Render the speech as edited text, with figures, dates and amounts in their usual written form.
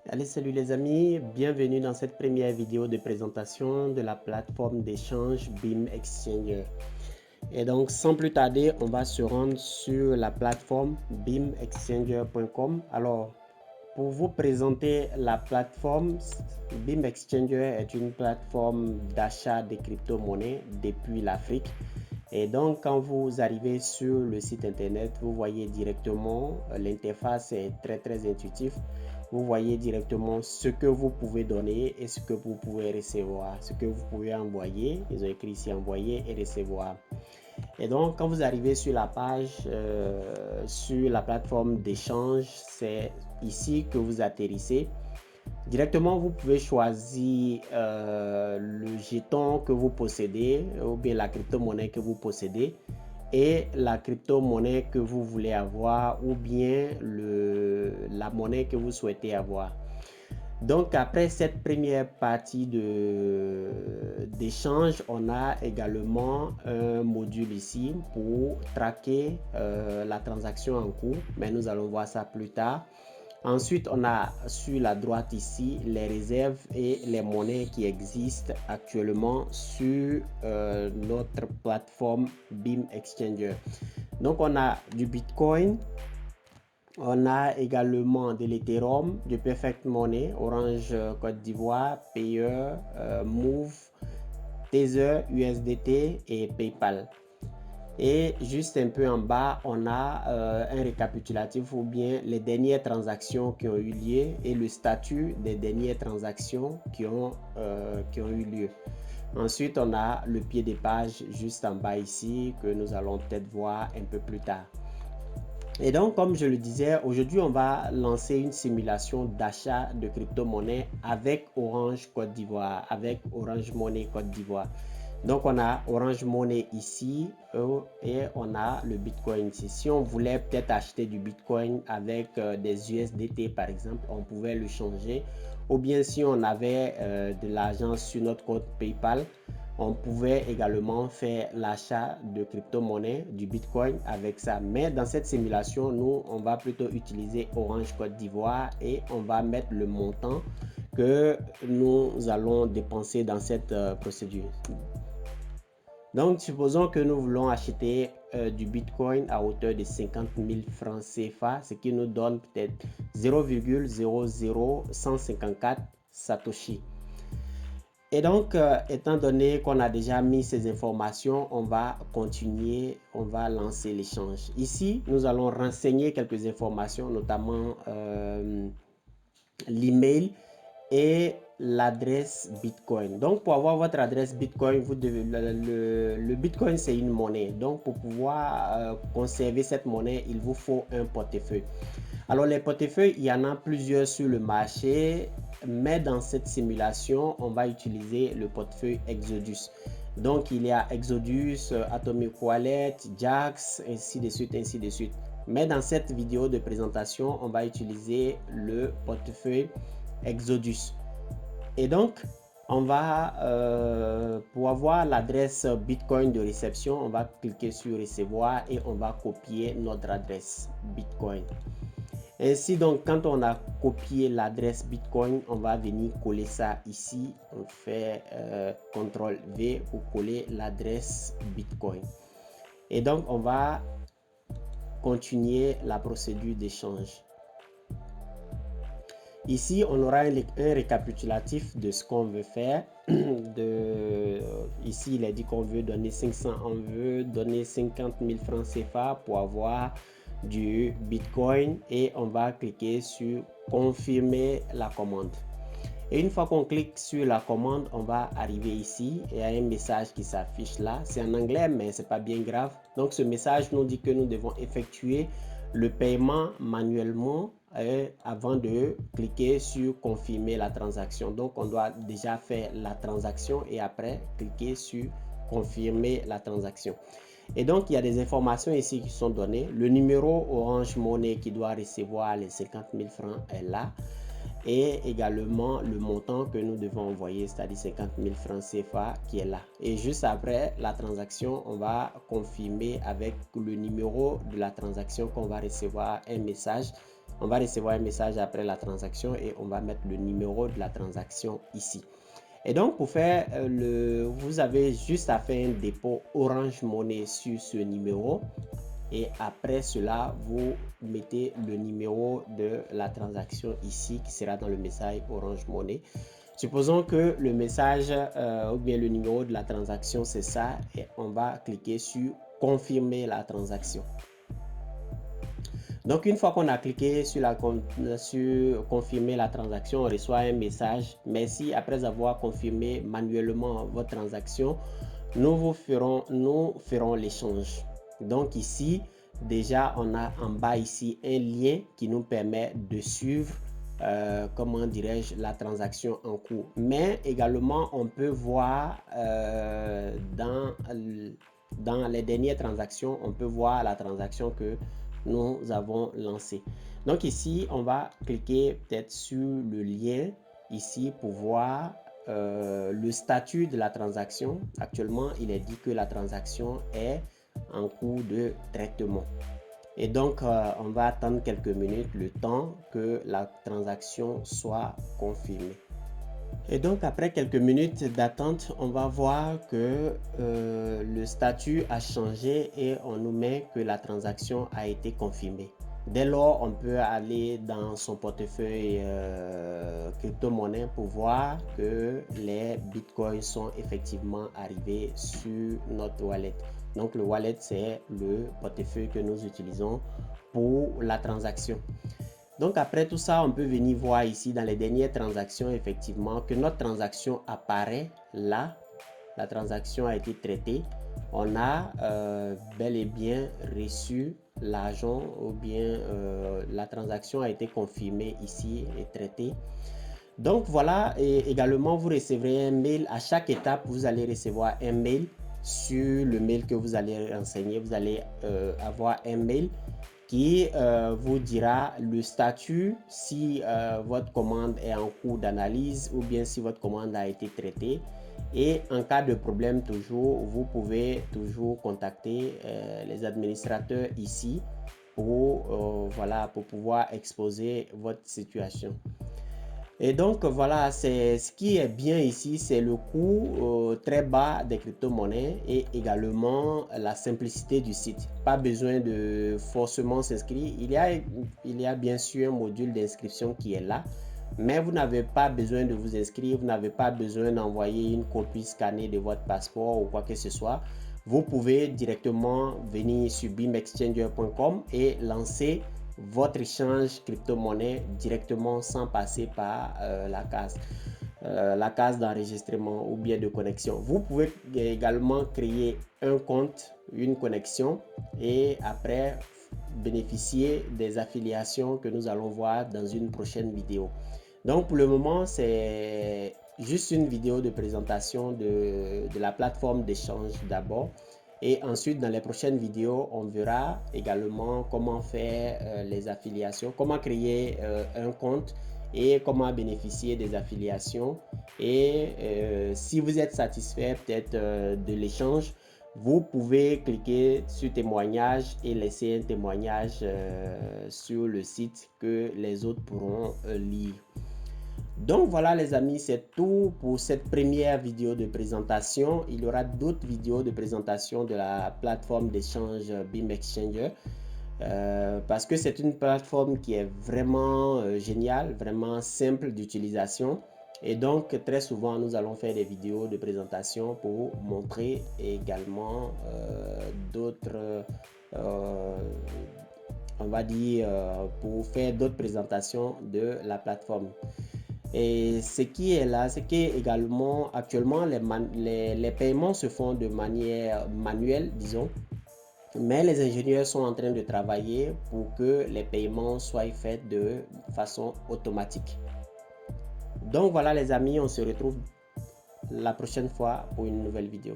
Allez, salut les amis, bienvenue dans cette première vidéo de présentation de la plateforme d'échange BIM Exchanger. Et donc, sans plus tarder, on va se rendre sur la plateforme bimexchanger.com. Alors, pour vous présenter la plateforme, BIM Exchanger est une plateforme d'achat de crypto-monnaies depuis l'Afrique. Et donc, quand vous arrivez sur le site internet, vous voyez directement, l'interface est très intuitive. Vous voyez directement ce que vous pouvez donner et ce que vous pouvez recevoir, ce que vous pouvez envoyer. Ils ont écrit ici envoyer et recevoir. Et donc, quand vous arrivez sur la page, sur la plateforme d'échange, c'est ici que vous atterrissez. Directement, vous pouvez choisir le jeton que vous possédez ou bien la crypto-monnaie que vous possédez et la crypto-monnaie que vous voulez avoir ou bien la monnaie que vous souhaitez avoir. Donc après cette première partie d'échange, on a également un module ici pour traquer la transaction en cours, mais nous allons voir ça plus tard. Ensuite, on a sur la droite ici les réserves et les monnaies qui existent actuellement sur notre plateforme BIM Exchanger. Donc, on a du Bitcoin, on a également de l'Ethereum, du Perfect Money, Orange Côte d'Ivoire, Payer, Move, Tether, USDT et PayPal. Et juste un peu en bas, on a un récapitulatif ou bien les dernières transactions qui ont eu lieu et le statut des dernières transactions qui ont eu lieu. Ensuite, on a le pied des pages juste en bas ici que nous allons peut-être voir un peu plus tard. Et donc, comme je le disais, aujourd'hui, on va lancer une simulation d'achat de crypto-monnaie avec Orange Côte d'Ivoire, avec Orange Money Côte d'Ivoire. Donc, on a Orange Money ici et on a le Bitcoin ici. Si on voulait peut-être acheter du Bitcoin avec des USDT, par exemple, on pouvait le changer. Ou bien si on avait de l'argent sur notre compte PayPal, on pouvait également faire l'achat de crypto-monnaie, du Bitcoin avec ça. Mais dans cette simulation, nous, on va plutôt utiliser Orange Côte d'Ivoire et on va mettre le montant que nous allons dépenser dans cette procédure. Donc, supposons que nous voulons acheter du Bitcoin à hauteur de 50 000 francs CFA, ce qui nous donne peut-être 0,00154 Satoshi. Et donc, étant donné qu'on a déjà mis ces informations, on va continuer, on va lancer l'échange. Ici, nous allons renseigner quelques informations, notamment l'email et l'adresse Bitcoin. Donc, pour avoir votre adresse Bitcoin, vous devez, le Bitcoin, c'est une monnaie. Donc, pour pouvoir conserver cette monnaie, il vous faut un portefeuille. Alors, les portefeuilles, il y en a plusieurs sur le marché, mais dans cette simulation, on va utiliser le portefeuille Exodus. Donc, il y a Exodus, Atomic Wallet, Jaxx, ainsi de suite, ainsi de suite. Mais dans cette vidéo de présentation, on va utiliser le portefeuille Exodus. Et donc, on va, pour avoir l'adresse Bitcoin de réception, on va cliquer sur recevoir et on va copier notre adresse Bitcoin. Ainsi donc, quand on a copié l'adresse Bitcoin, on va venir coller ça ici. On fait CTRL V pour coller l'adresse Bitcoin. Et donc, on va continuer la procédure d'échange. Ici, on aura un récapitulatif de ce qu'on veut faire. Ici, il est dit qu'on veut donner 500, on veut donner 50 000 francs CFA pour avoir du Bitcoin et on va cliquer sur confirmer la commande. Et une fois qu'on clique sur la commande, on va arriver ici et il y a un message qui s'affiche là. C'est en anglais, mais c'est pas bien grave. Donc, ce message nous dit que nous devons effectuer le paiement manuellement avant de cliquer sur confirmer la transaction. Donc, on doit déjà faire la transaction et après cliquer sur confirmer la transaction. Et donc, il y a des informations ici qui sont données. Le numéro Orange Money qui doit recevoir les 50 000 francs est là. Et également le montant que nous devons envoyer, c'est-à-dire 50 000 francs CFA qui est là. Et juste après la transaction, on va confirmer avec le numéro de la transaction qu'on va recevoir un message on va recevoir un message après la transaction et on va mettre le numéro de la transaction ici. Et donc pour faire vous avez juste à faire un dépôt Orange Money sur ce numéro. Et après cela, vous mettez le numéro de la transaction ici qui sera dans le message Orange Money. Supposons que le message ou bien le numéro de la transaction c'est ça et on va cliquer sur confirmer la transaction. Donc une fois qu'on a cliqué sur confirmer la transaction, on reçoit un message. Merci, après avoir confirmé manuellement votre transaction, nous ferons l'échange. Donc ici, déjà on a en bas ici un lien qui nous permet de suivre comment dirais-je la transaction en cours. Mais également on peut voir dans les dernières transactions, on peut voir la transaction que nous avons lancée. Donc ici, on va cliquer peut-être sur le lien ici pour voir le statut de la transaction. Actuellement, il est dit que la transaction est en cours de traitement. Et donc, on va attendre quelques minutes, le temps que la transaction soit confirmée. Et donc, après quelques minutes d'attente, on va voir que le statut a changé et on nous met que la transaction a été confirmée. Dès lors, on peut aller dans son portefeuille crypto-monnaie pour voir que les bitcoins sont effectivement arrivés sur notre wallet. Donc, le wallet, c'est le portefeuille que nous utilisons pour la transaction. Donc après tout ça, on peut venir voir ici dans les dernières transactions effectivement que notre transaction apparaît là. La transaction a été traitée. On a bel et bien reçu l'argent ou bien la transaction a été confirmée ici et traitée. Donc voilà, et également vous recevrez un mail. À chaque étape, vous allez recevoir un mail. Sur le mail que vous allez renseigner, vous allez avoir un mail qui vous dira le statut, si votre commande est en cours d'analyse ou bien si votre commande a été traitée. Et en cas de problème, toujours, vous pouvez toujours contacter les administrateurs ici pour pouvoir exposer votre situation. Et donc voilà, c'est ce qui est bien ici, c'est le coût très bas des crypto-monnaies et également la simplicité du site. Pas besoin de forcément s'inscrire. Il y a bien sûr un module d'inscription qui est là, mais vous n'avez pas besoin de vous inscrire, vous n'avez pas besoin d'envoyer une copie scannée de votre passeport ou quoi que ce soit. Vous pouvez directement venir sur beamexchanger.com et lancer votre échange crypto-monnaie directement sans passer par la case d'enregistrement ou bien de connexion. Vous pouvez également créer un compte, une connexion et après bénéficier des affiliations que nous allons voir dans une prochaine vidéo. Donc pour le moment, c'est juste une vidéo de présentation de la plateforme d'échange d'abord. Et ensuite, dans les prochaines vidéos, on verra également comment faire les affiliations, comment créer un compte et comment bénéficier des affiliations. Et si vous êtes satisfait peut-être de l'échange, vous pouvez cliquer sur témoignage et laisser un témoignage sur le site que les autres pourront lire. Donc voilà les amis, c'est tout pour cette première vidéo de présentation. Il y aura d'autres vidéos de présentation de la plateforme d'échange BeamExchanger parce que c'est une plateforme qui est vraiment géniale, vraiment simple d'utilisation. Et donc très souvent nous allons faire des vidéos de présentation pour montrer également d'autres on va dire pour faire d'autres présentations de la plateforme. Et ce qui est là, c'est qu'également actuellement les paiements se font de manière manuelle, disons, mais les ingénieurs sont en train de travailler pour que les paiements soient faits de façon automatique. Donc voilà les amis, on se retrouve la prochaine fois pour une nouvelle vidéo.